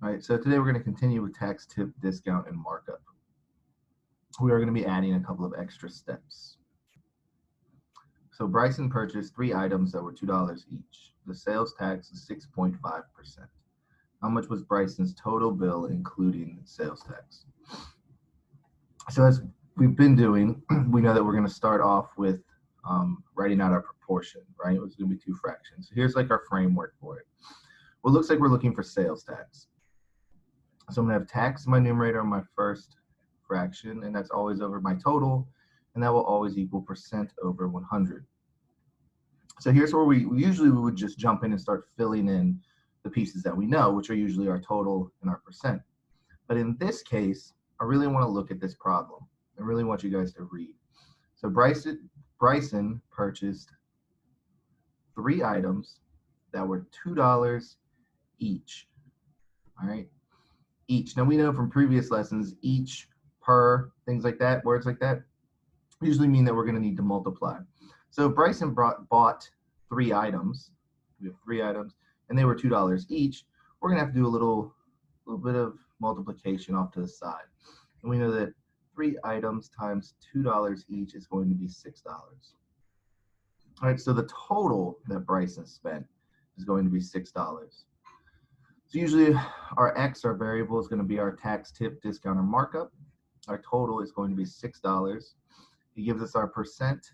All right, so today we're going to continue with tax tip, discount, and markup. We are going to be adding a couple of extra steps. So Bryson purchased 3 items that were $2 each. The sales tax is 6.5%. How much was Bryson's total bill, including sales tax? So as we've been doing, we know that we're going to start off with writing out our proportion, right? It's going to be 2 fractions. So here's like our framework for it. Well, it looks like we're looking for sales tax. So I'm going to have tax in my numerator on my first fraction, and that's always over my total, and that will always equal percent over 100. So here's where we would just jump in and start filling in the pieces that we know, which are usually our total and our percent. But in this case, I really want to look at this problem. I really want you guys to read. So Bryson purchased 3 items that were $2 each. All right, each. Now we know from previous lessons, each, per, things like that, words like that, usually mean that we're going to need to multiply. So if Bryson bought 3 items, we have 3 items, and they were $2 each, we're going to have to do a little bit of multiplication off to the side. And we know that 3 items times $2 each is going to be $6. All right, so the total that Bryson spent is going to be $6. So usually our X, our variable, is going to be our tax, tip, discount, or markup. Our total is going to be $6. It gives us our percent,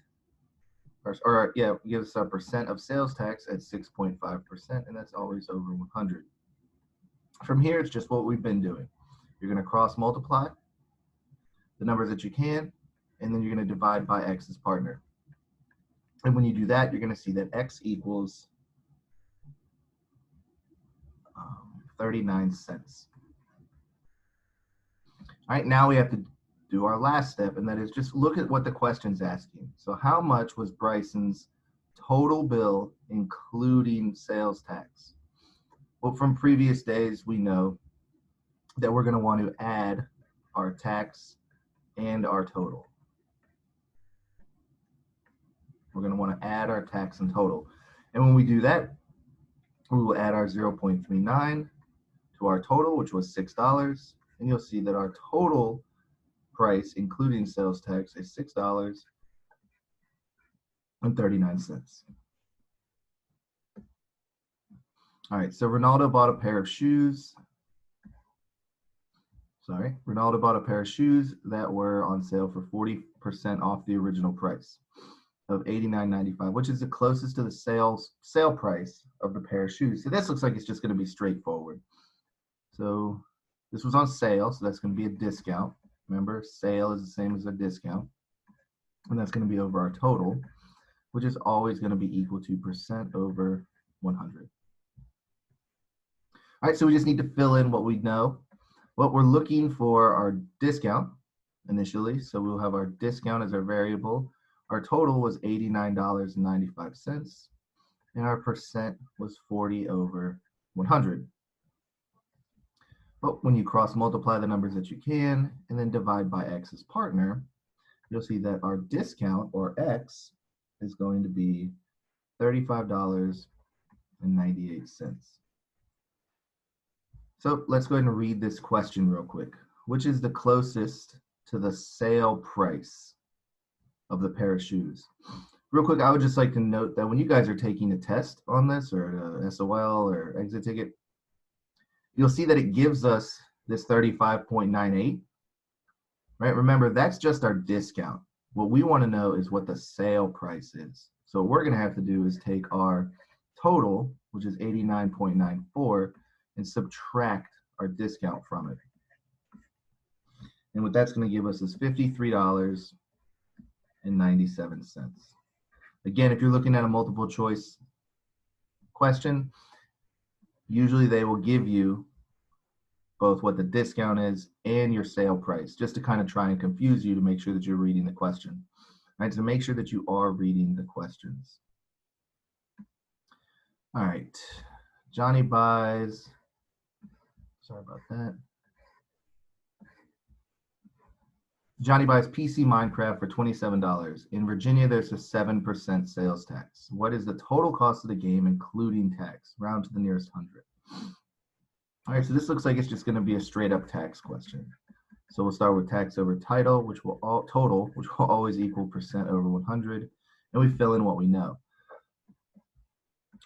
it gives us our percent of sales tax at 6.5%, and that's always over 100. From here, it's just what we've been doing. You're going to cross multiply the numbers that you can, and then you're going to divide by X's partner. And when you do that, you're going to see that X equals 39 cents. All right, now we have to do our last step, and that is just look at what the question's asking. So how much was Bryson's total bill, including sales tax? Well, from previous days, we know that we're going to want to add our tax and our total. We're going to want to add our tax and total. And when we do that, we will add our 0.39 to our total, which was $6. And you'll see that our total price, including sales tax, is $6.39. All right, so Ronaldo bought a pair of shoes. Ronaldo bought a pair of shoes that were on sale for 40% off the original price of $89.95, which is the closest to the sale price of the pair of shoes. So this looks like it's just going to be straightforward. So this was on sale, so that's going to be a discount. Remember, sale is the same as a discount. And that's going to be over our total, which is always going to be equal to percent over 100. All right, so we just need to fill in what we know. What we're looking for our discount initially. So we'll have our discount as our variable. Our total was $89.95, and our percent was 40 over 100. But when you cross multiply the numbers that you can and then divide by X's partner, you'll see that our discount, or X, is going to be $35.98. So let's go ahead and read this question real quick. Which is the closest to the sale price of the pair of shoes? Real quick, I would just like to note that when you guys are taking a test on this, or a SOL or exit ticket, you'll see that it gives us this 35.98, right? Remember, that's just our discount. What we want to know is what the sale price is. So what we're going to have to do is take our total, which is 89.94, and subtract our discount from it. And what that's going to give us is $53.97. Again, if you're looking at a multiple choice question, usually they will give you both what the discount is and your sale price, just to kind of try and confuse you to make sure that you're reading the question. Right, so make sure that you are reading the questions. All right, Johnny buys, sorry about that. Johnny buys PC Minecraft for $27. In Virginia, there's a 7% sales tax. What is the total cost of the game, including tax? Round to the nearest 100. All All right, so this looks like it's just going to be a straight up tax question. So we'll start with tax over title, which will always equal percent over 100, and we fill in what we know.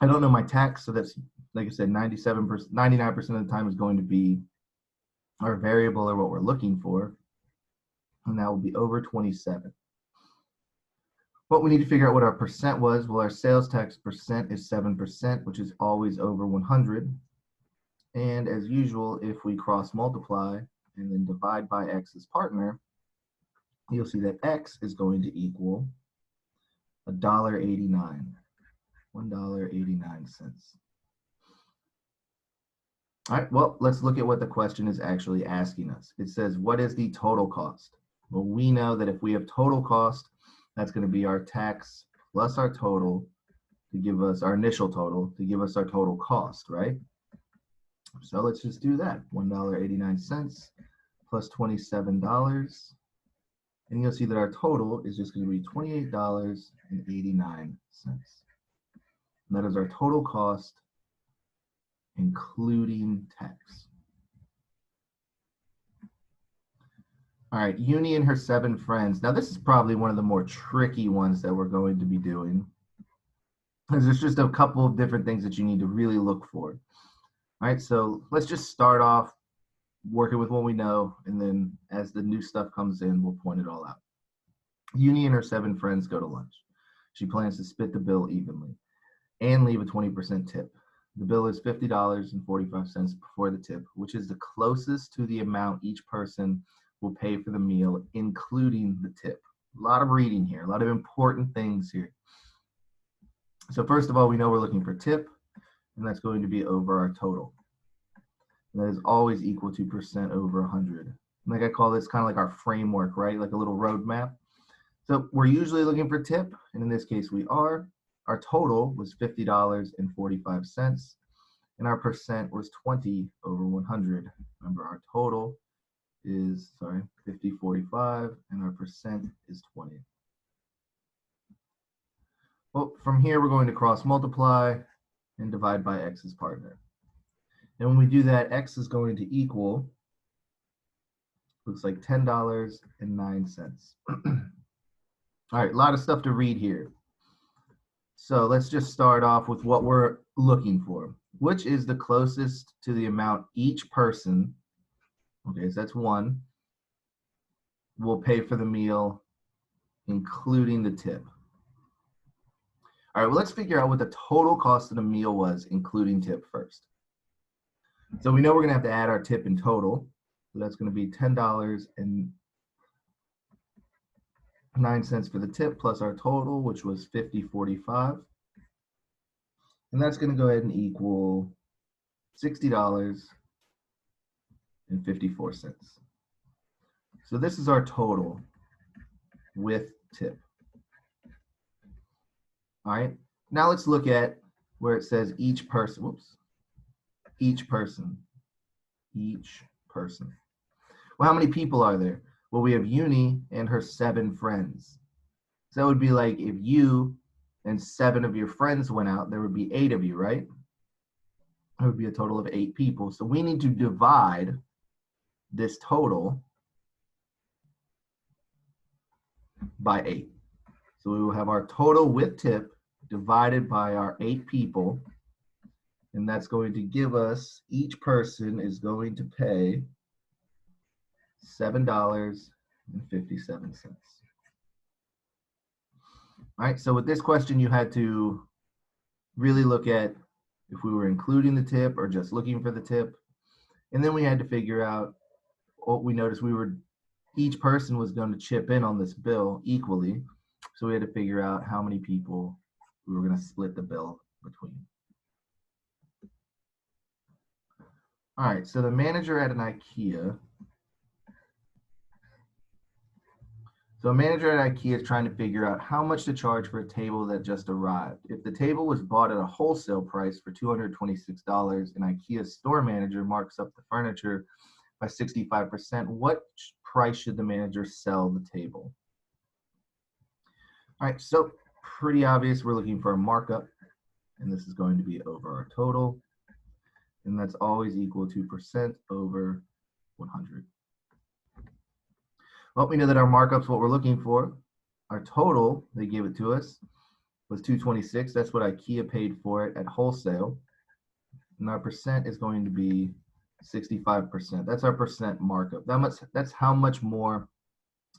I don't know my tax, so that's, like I said, 97%, 99% of the time is going to be our variable or what we're looking for, and that will be over 27. But we need to figure out what our percent was. Well, our sales tax percent is 7%, which is always over 100. And as usual, if we cross multiply and then divide by X's partner, you'll see that X is going to equal $1.89, $1.89. All right, well, let's look at what the question is actually asking us. It says, what is the total cost? Well, we know that if we have total cost, that's going to be our tax plus our total to give us our initial total to give us our total cost, right? So let's just do that. $1.89 plus $27. And you'll see that our total is just going to be $28.89. And that is our total cost, including tax. All right, Uni and her 7 friends. Now, this is probably one of the more tricky ones that we're going to be doing, because there's just a couple of different things that you need to really look for. All right, so let's just start off working with what we know, and then as the new stuff comes in, we'll point it all out. Uni and her 7 friends go to lunch. She plans to split the bill evenly and leave a 20% tip. The bill is $50.45 before the tip, which is the closest to the amount each person will pay for the meal, including the tip. A lot of reading here, a lot of important things here. So first of all, we know we're looking for tip, and that's going to be over our total. And that is always equal to percent over 100. Like I call this kind of like our framework, right? Like a little roadmap. So we're usually looking for tip, and in this case we are. Our total was $50.45, and our percent was 20 over 100. Remember, our total is, 50.45, and our percent is 20. Well, from here, we're going to cross multiply and divide by X's partner. And when we do that, X is going to equal, looks like $10.09. All right, a lot of stuff to read here. So let's just start off with what we're looking for, which is the closest to the amount each person, okay, so that's 1, will pay for the meal, including the tip. All right, well, let's figure out what the total cost of the meal was, including tip first. So we know we're going to have to add our tip in total. So that's going to be $10.09 for the tip plus our total, which was $50.45. And that's going to go ahead and equal $60.54. So this is our total with tip. All right, now let's look at where it says each person. Whoops. Each person. Well, how many people are there? Well, we have Uni and her 7 friends. So that would be like if you and 7 of your friends went out, there would be 8 of you, right? It would be a total of 8 people. So we need to divide this total by 8. So we will have our total with tip divided by our 8 people. And that's going to give us, each person is going to pay $7.57. All right, so with this question, you had to really look at if we were including the tip or just looking for the tip. And then we had to figure out what we noticed each person was going to chip in on this bill equally. So we had to figure out how many people we were going to split the bill between. All right, so the manager at an IKEA. So a manager at IKEA is trying to figure out how much to charge for a table that just arrived. If the table was bought at a wholesale price for $226 and IKEA's store manager marks up the furniture by 65%, what price should the manager sell the table? All right, so pretty obvious, we're looking for a markup, and this is going to be over our total. and that's always equal to percent over 100. Well, we know that our markup's what we're looking for. Our total, they gave it to us, was 226. That's what IKEA paid for it at wholesale. And our percent is going to be 65%. That's our percent markup. That's how much more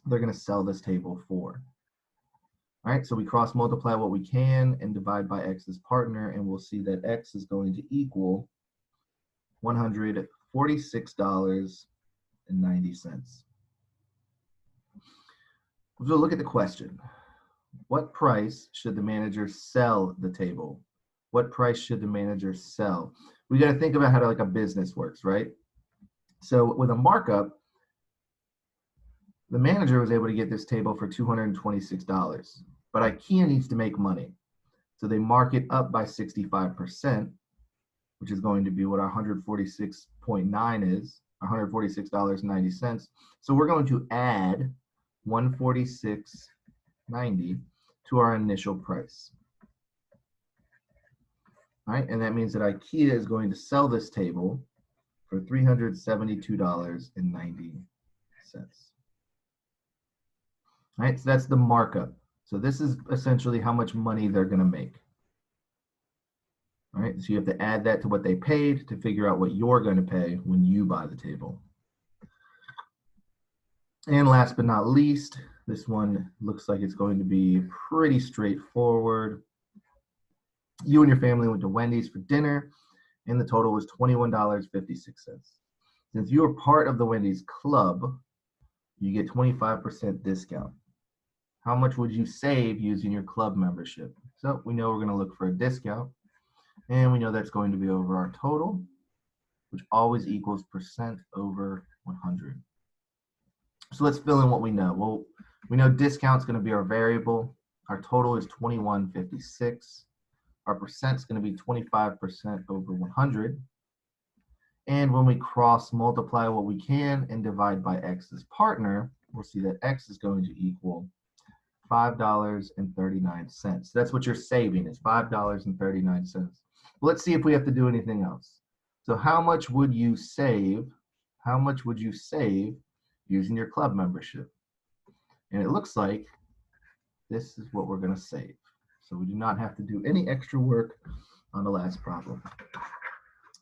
they're going to sell this table for. All right, so we cross multiply what we can and divide by X's partner, and we'll see that X is going to equal $146.90. So look at the question. What price should the manager sell the table? What price should the manager sell? We got to think about how like a business works, right? So with a markup, the manager was able to get this table for $226, but IKEA needs to make money. So they mark it up by 65%, which is going to be what our 146.9 is, $146.90. So we're going to add $146.90 to our initial price. All right, and that means that IKEA is going to sell this table for $372.90. All right, so that's the markup. So this is essentially how much money they're going to make. All right, so you have to add that to what they paid to figure out what you're going to pay when you buy the table. And last but not least, this one looks like it's going to be pretty straightforward. You and your family went to Wendy's for dinner, and the total was $21.56. Since you are part of the Wendy's club, you get 25% discount. How much would you save using your club membership? So we know we're going to look for a discount, and we know that's going to be over our total, which always equals percent over 100. So let's fill in what we know. Well, we know discount's going to be our variable. Our total is $21.56. Our percent's going to be 25% over 100. And when we cross multiply what we can and divide by X's partner, we'll see that X is going to equal $5.39. That's what you're saving, is $5.39. Well, let's see if we have to do anything else. So how much would you save? How much would you save using your club membership? And it looks like this is what we're going to save. So we do not have to do any extra work on the last problem.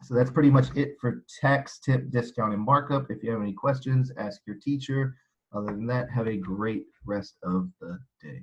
So that's pretty much it for tax, tip, discount, and markup. If you have any questions, ask your teacher. Other than that, have a great rest of the day.